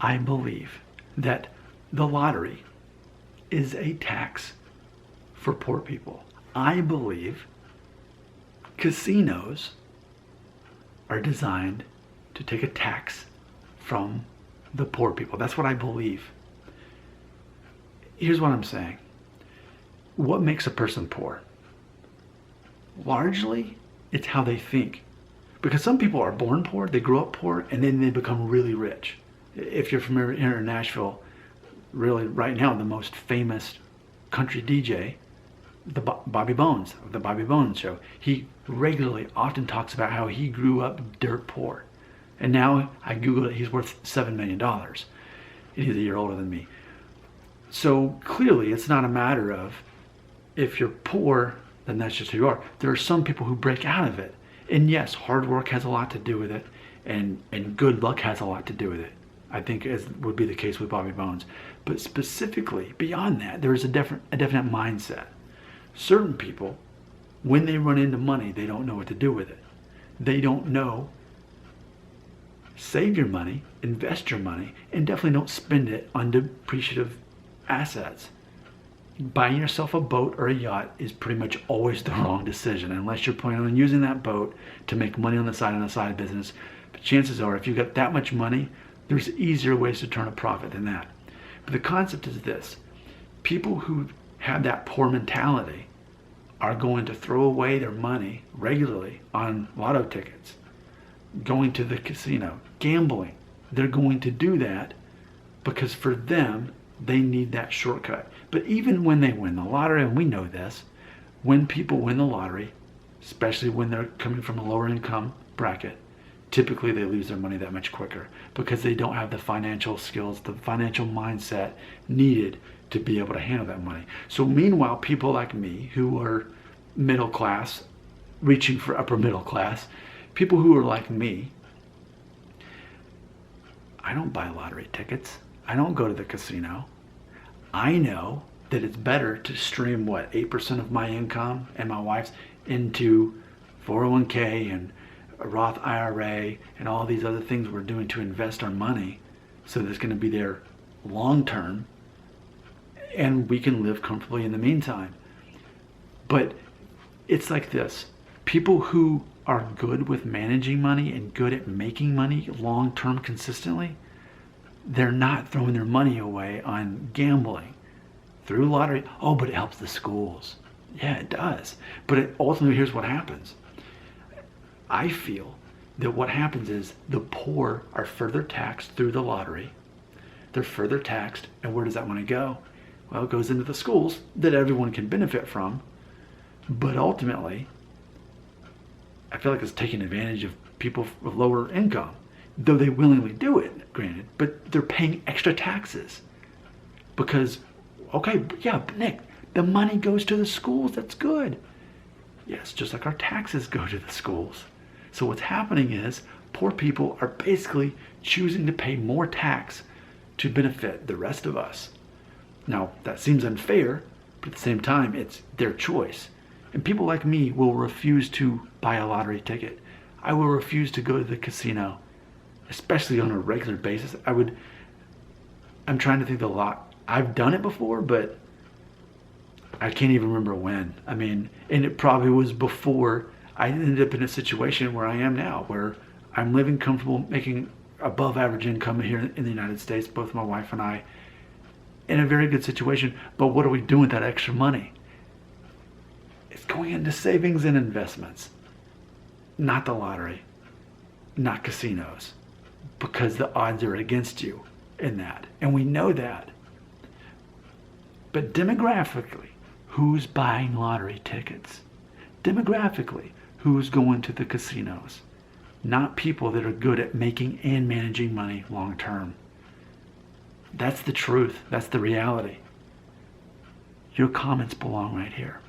I believe that the lottery is a tax for poor people. I believe casinos are designed to take a tax from the poor people. That's what I believe. Here's what I'm saying. What makes a person poor? Largely, it's how they think. Because some people are born poor, they grow up poor, and then they become really rich. If you're from here in Nashville, really right now the most famous country DJ, Bobby Bones, of the Bobby Bones Show, he regularly often talks about how he grew up dirt poor. And now I Googled it, he's worth $7 million. And he's a year older than me. So clearly it's not a matter of if you're poor, then that's just who you are. There are some people who break out of it. And yes, hard work has a lot to do with it, and good luck has a lot to do with it. I think as would be the case with Bobby Bones. But specifically, beyond that, there is a definite mindset. Certain people, when they run into money, they don't know what to do with it. They don't know. Save your money, invest your money, and definitely don't spend it on depreciative assets. Buying yourself a boat or a yacht is pretty much always the wrong decision unless you're planning on using that boat to make money on the side business. But chances are, if you've got that much money, there's easier ways to turn a profit than that. But the concept is this. People who have that poor mentality are going to throw away their money regularly on lotto tickets, going to the casino, gambling. They're going to do that because for them, they need that shortcut. But even when they win the lottery, and we know this, when people win the lottery, especially when they're coming from a lower income bracket, typically they lose their money that much quicker because they don't have the financial skills, the financial mindset needed to be able to handle that money. So meanwhile, people like me who are middle class, reaching for upper middle class, people who are like me, I don't buy lottery tickets. I don't go to the casino. I know that it's better to stream 8% of my income and my wife's into 401k and a Roth IRA and all these other things we're doing to invest our money so that's going to be there long term and we can live comfortably in the meantime. But it's like this. People who are good with managing money and good at making money long term consistently, they're not throwing their money away on gambling through lottery. Oh, but it helps the schools. Yeah, it does. But ultimately, here's what happens. I feel that what happens is the poor are further taxed through the lottery. They're further taxed, and where does that money go? Well, it goes into the schools that everyone can benefit from. But ultimately, I feel like it's taking advantage of people with lower income. Though they willingly do it, granted, but they're paying extra taxes. Because, okay, yeah, but Nick, the money goes to the schools, that's good. Yes, just like our taxes go to the schools. So what's happening is poor people are basically choosing to pay more tax to benefit the rest of us. Now, that seems unfair, but at the same time, it's their choice. And people like me will refuse to buy a lottery ticket. I will refuse to go to the casino, especially on a regular basis. I'm trying to think of a lot. I've done it before, but I can't even remember when. I mean, and it probably was before I ended up in a situation where I am now, where I'm living comfortable, making above average income here in the United States, both my wife and I, in a very good situation. But what are we doing with that extra money? It's going into savings and investments, not the lottery, not casinos, because the odds are against you in that. And we know that. But demographically, who's buying lottery tickets? Demographically, who's going to the casinos? Not people that are good at making and managing money long term. That's the truth. That's the reality. Your comments belong right here.